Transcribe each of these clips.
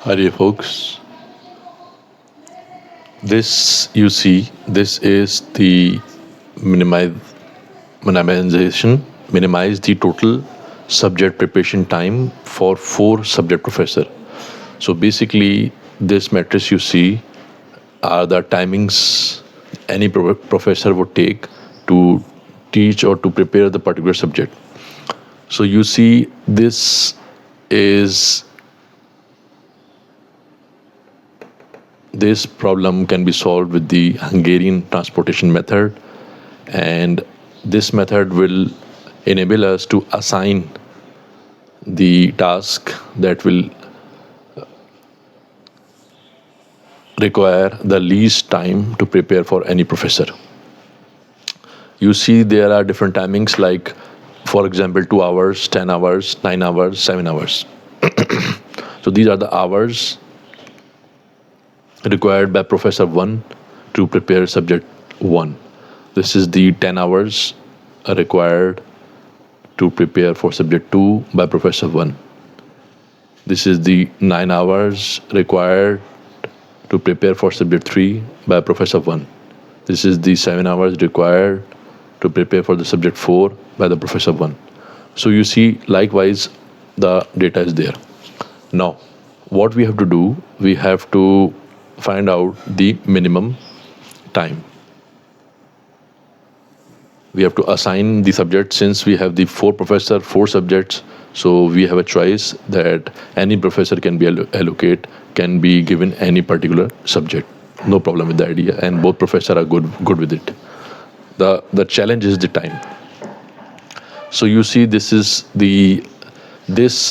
Hi dear folks, this is the minimize, minimization, minimize the total subject preparation time for 4 subject professor. So basically this matrix you see are the timings any professor would take to teach or to prepare the particular subject. So you see is this problem can be solved with the Hungarian transportation method, and this method will enable us to assign the task that will require the least time to prepare for any professor. You see there are different timings, like for example 2 hours, 10 hours, 9 hours, 7 hours. So these are the hours required by Professor 1 to prepare subject 1. This is the 10 hours required to prepare for subject 2 by Professor 1. This is the 9 hours required to prepare for subject 3 by Professor 1. This is the 7 hours required to prepare for the subject 4 by the Professor 1. So you see, likewise, the data is there. Now, what we have to do, we have to find out the minimum time. We have to assign the subject. Since we have the 4 professor, 4 subjects, so we have a choice that any professor can be can be given any particular subject. No problem with the idea, and both professors are good with it. The challenge is the time. So you see, this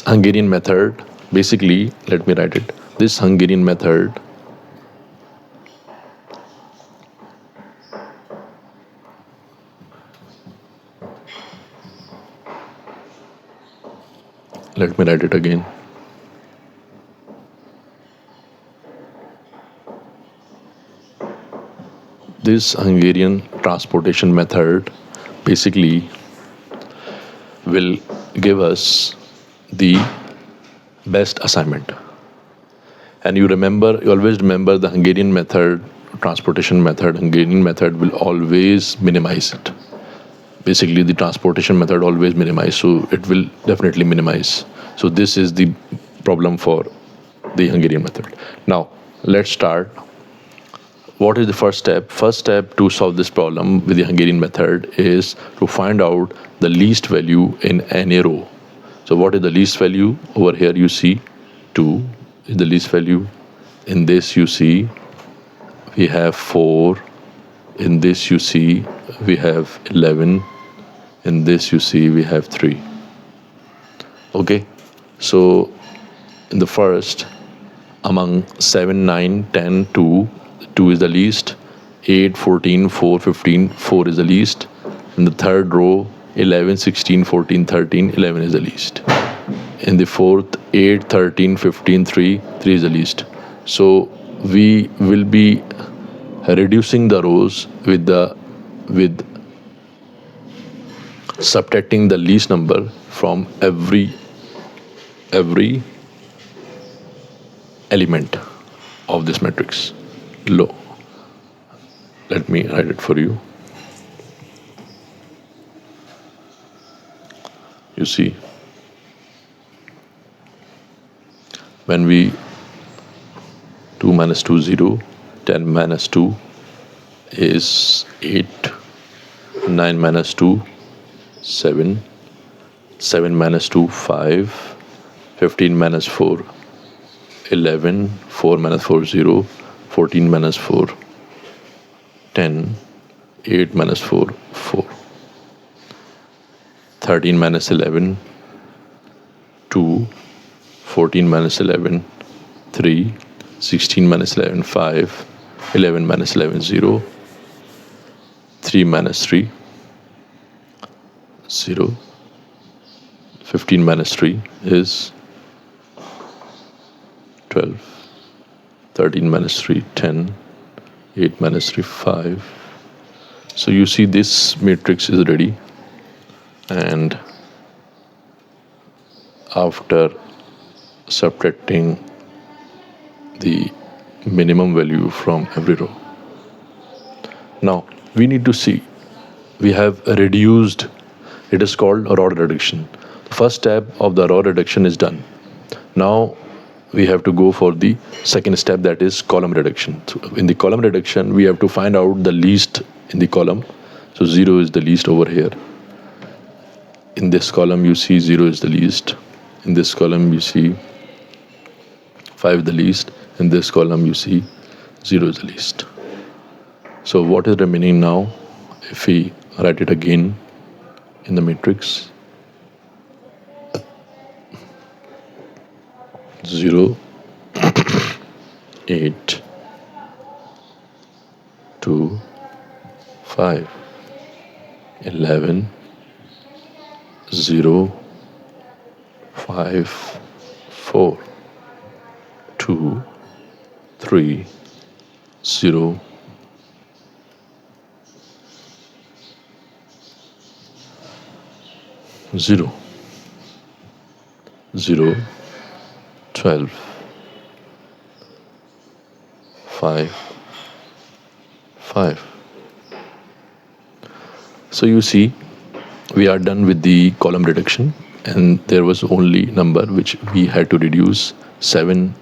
Hungarian method. Basically, let me write it. This Hungarian method let me write it again. This Hungarian transportation method basically will give us the best assignment. And you always remember the Hungarian method, transportation method. Hungarian method will always minimize it. Basically, the transportation method always minimize, so it will definitely minimize. So this is the problem for the Hungarian method. Now, let's start. What is the first step? First step to solve this problem with the Hungarian method is to find out the least value in any row. So what is the least value? Over here you see 2 is the least value. In this you see we have 4. In this you see we have 11. In this you see we have 3. Okay, so in the first, among 7, 9, 10, 2 is the least. 8, 14, 4, 15, 4 is the least. In the third row, 11, 16, 14, 13, 11 is the least. In the fourth, 8, 13, 15, 3 is the least. So we will be reducing the rows with subtracting the least number from every element of this matrix. Low. Let me write it for you. You see, when we 2 minus 2 0, 10 minus 2 is 8, 9 minus 2 7, 7 minus 2 5, 15 minus 4 11, 4 minus 4 0, 14 minus 4 10, 8 minus 4 4, 13 minus 11 2, 14 minus 11 3, 16 minus 11 5, 11 minus 11 0, 3 minus 3 0, 15 minus 3 is 12, 13 minus 3 10, 8 minus 3 5. So you see, this matrix is ready, and after subtracting the minimum value from every row. Now we need to see, we have reduced, it is called row reduction. The first step of the row reduction is done. Now we have to go for the second step, that is column reduction. So in the column reduction, we have to find out the least in the column. So 0 is the least over here. In this column you see 0 is the least. In this column you see 5 is the least. In this column you see 0 is the least. So what is remaining now? If we write it again in the matrix, 0, 8, 2, 5, 11, 0, 5, 4, 2, 3, 0, 0, 0, 12, 5, 5. So you see, we are done with the column reduction, and there was only number which we had to reduce. 7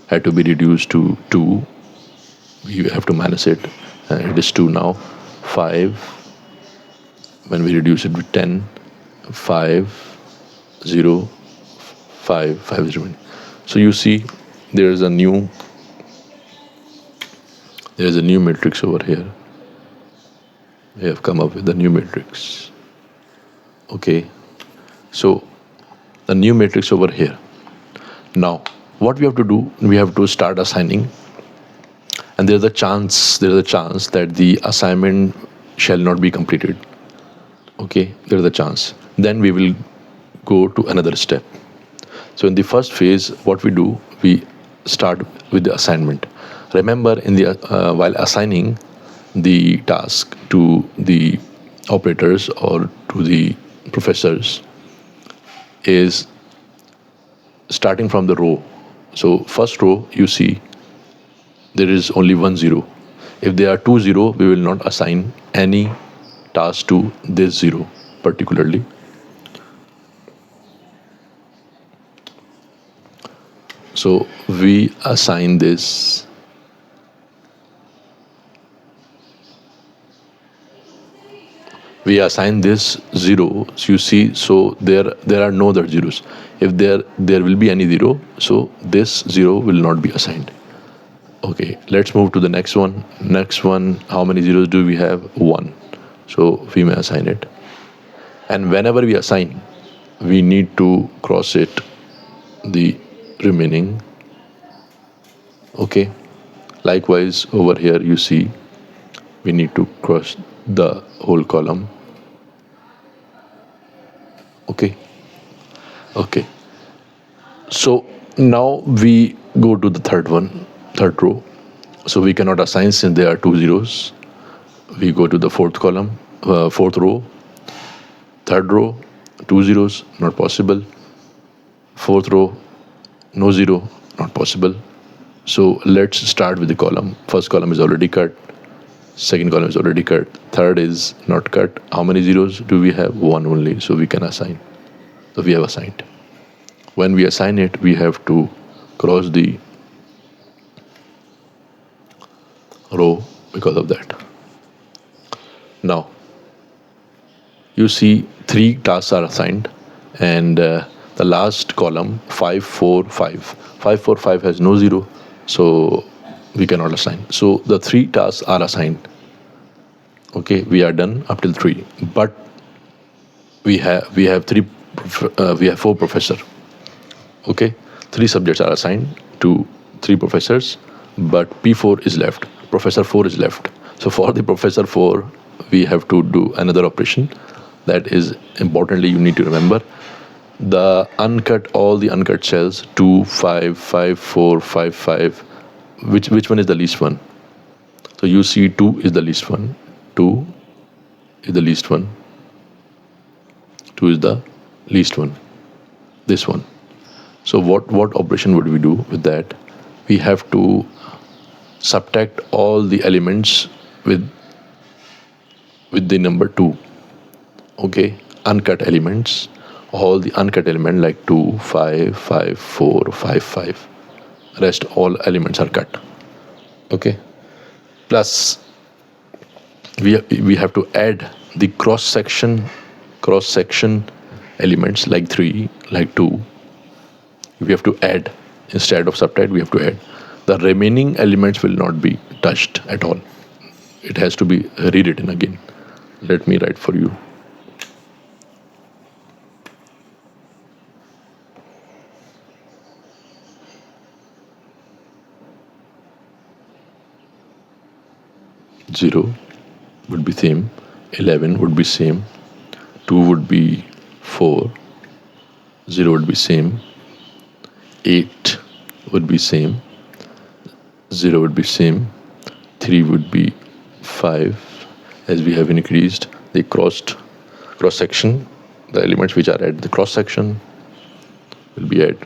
had to be reduced to 2. We have to minus it, and it is 2 now. 5, when we reduce it with 10, 5, 0, 5, 5 is remaining. So you see, there is a new matrix over here. We have come up with a new matrix. Okay, so the new matrix over here. Now what we have to do, we have to start assigning, and there is a chance that the assignment shall not be completed. Okay, there is a chance. Then we will go to another step. So in the first phase, what we do, we start with the assignment. Remember, in the while assigning the task to the operators or to the professors, is starting from the row. So first row, you see there is only 1 0. If there are 2 0, we will not assign any task to this 0 particularly. So we assign this zero. So you see, so there are no other zeros. If there will be any zero, so this 0 will not be assigned. Okay, let's move to the next one. Next one, how many zeros do we have? 1. So we may assign it. And whenever we assign, we need to cross it, the remaining. Okay, likewise over here you see we need to cross the whole column. Okay, so now we go to the third row. So we cannot assign since there are 2 zeros. We go to the fourth row. Third row, 2 zeros, not possible. Fourth row, no 0, not possible. So let's start with the column. First column is already cut. Second column is already cut. Third is not cut. How many zeros do we have? 1 only. So we can assign. So we have assigned. When we assign it, we have to cross the row because of that. Now you see 3 tasks are assigned, and the last column 5 4 5 5 4 5 has no 0, so we cannot assign. So the 3 tasks are assigned. Okay, we are done up till 3, but we have 4 professors. Okay, 3 subjects are assigned to 3 professors, but P4 is left, professor 4 is left. So for the professor 4, we have to do another operation. That is, importantly, you need to remember all the uncut cells, 2 5 5 4 5 5. Which one is the least one? So you see 2 is the least one. 2 is the least one. 2 is the least one. This one. So what operation would we do with that? we have to subtract all the elements with the number 2. Okay, uncut elements, all the uncut element like 2, 5, 5, 4, 5, 5. Rest all elements are cut. Okay, plus we have to add the cross section elements like 3, like 2. We have to add, instead of subtract, we have to add. The remaining elements will not be touched at all. It has to be rewritten again. Let me write for you. Zero would be same, 11 would be same, 2 would be 4, 0 would be same, 8 would be same, 0 would be same, 3 would be 5, as we have increased the cross section. The elements which are at the cross section will be at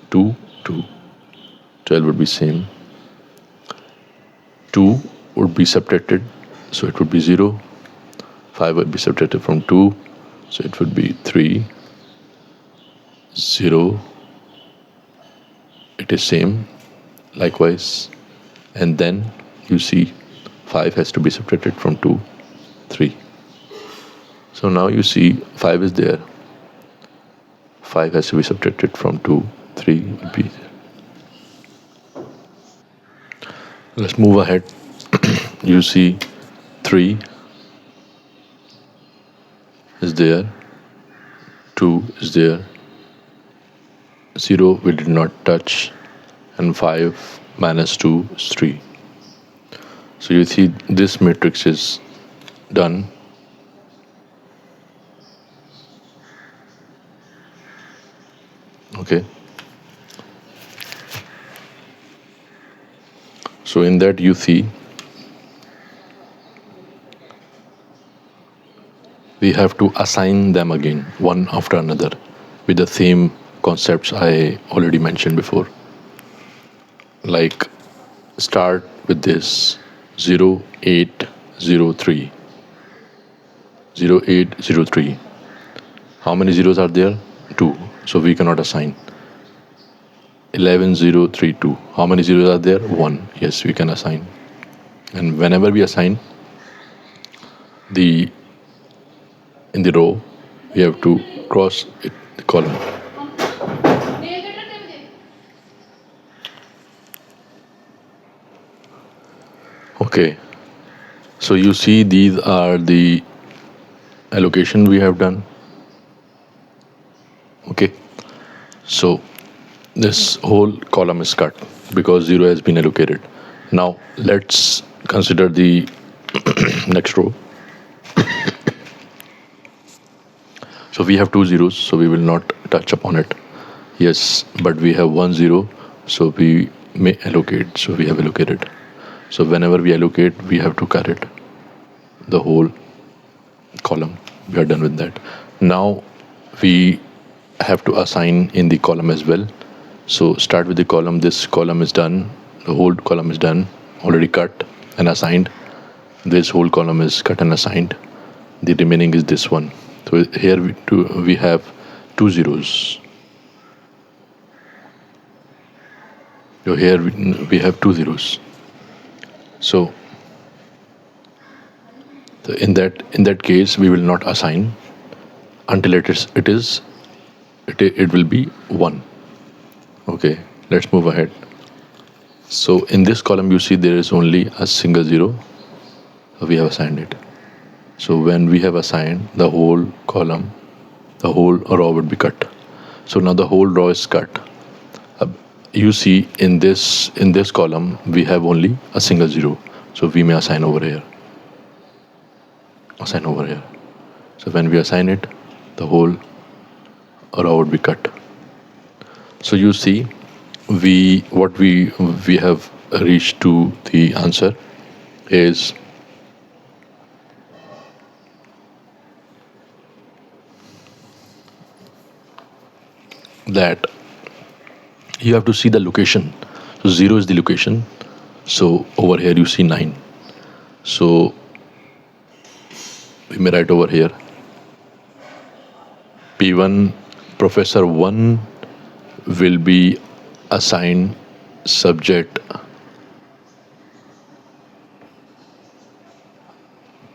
2, 2. 12 would be same. 2 would be subtracted, so it would be 0. 5 would be subtracted from 2, so it would be 3. 0, it is same, likewise. And then you see 5 has to be subtracted from 2, 3. So now you see 5 is there. 5 has to be subtracted from 2, 3 will be there. Let's move ahead. You see 3 is there, 2 is there, 0 we did not touch, and 5 minus 2 is 3. So you see this matrix is done. Okay. So in that you see we have to assign them again, one after another, with the same concepts I already mentioned before. Like start with this 0803. 0803. How many zeros are there? 2. So we cannot assign. 11032. How many zeros are there? 1. Yes, we can assign. And whenever we assign in the row, we have to cross the column. Okay. So you see these are the allocation we have done. Okay. So this whole column is cut because 0 has been allocated. Now let's consider the next row. So we have 2 zeros, so we will not touch upon it. Yes, but we have 1 0, so we may allocate. So we have allocated. So whenever we allocate, we have to cut it, the whole column. We are done with that. Now we have to assign in the column as well. So start with the column. This column is done. The whole column is done, already cut and assigned. This whole column is cut and assigned. The remaining is this one. So here we have 2 zeros. So here we have 2 zeros. So in that case, we will not assign until it will be 1. Okay, let's move ahead. So in this column, you see there is only a single 0. We have assigned it. So when we have assigned the whole column, the whole row would be cut. So now the whole row is cut. You see in this column, we have only a single 0. So we may assign over here. Assign over here. So when we assign it, the whole row would be cut. So you see, we have reached to the answer is that you have to see the location. 0 is the location. So over here you see 9. So we may write over here P1, Professor 1 will be assigned subject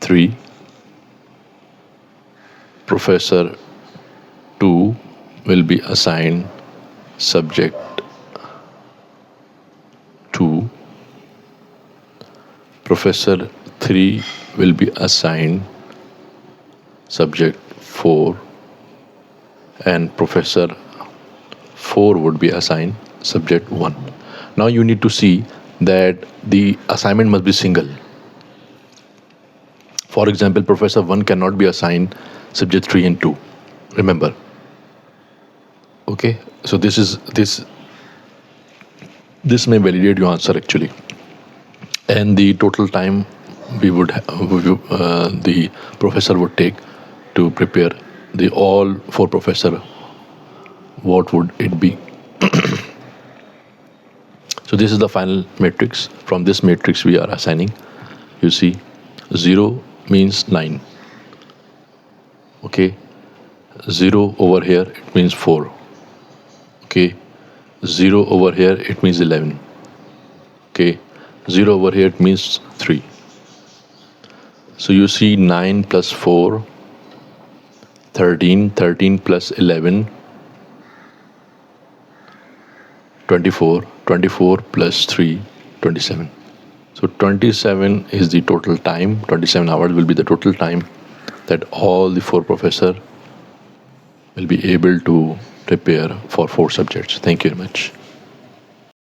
3. Professor 2 will be assigned subject 2. Professor 3 will be assigned subject 4. And Professor 4 would be assigned subject 1. Now you need to see that the assignment must be single. For example, Professor 1 cannot be assigned subject 3 and 2. Remember. Okay, so this may validate your answer actually. And the total time the professor would take to prepare the all 4 professor, what would it be? So this is the final matrix. From this matrix we are assigning. You see 0 means 9. Okay, 0 over here it means 4. Okay, 0 over here it means 11. Okay, 0 over here it means 3. So you see 9 plus 4, 13, 13 plus 11, 24, 24 plus 3, 27. So 27 is the total time, 27 hours will be the total time that all the 4 professors will be able to prepare for 4 subjects. Thank you very much.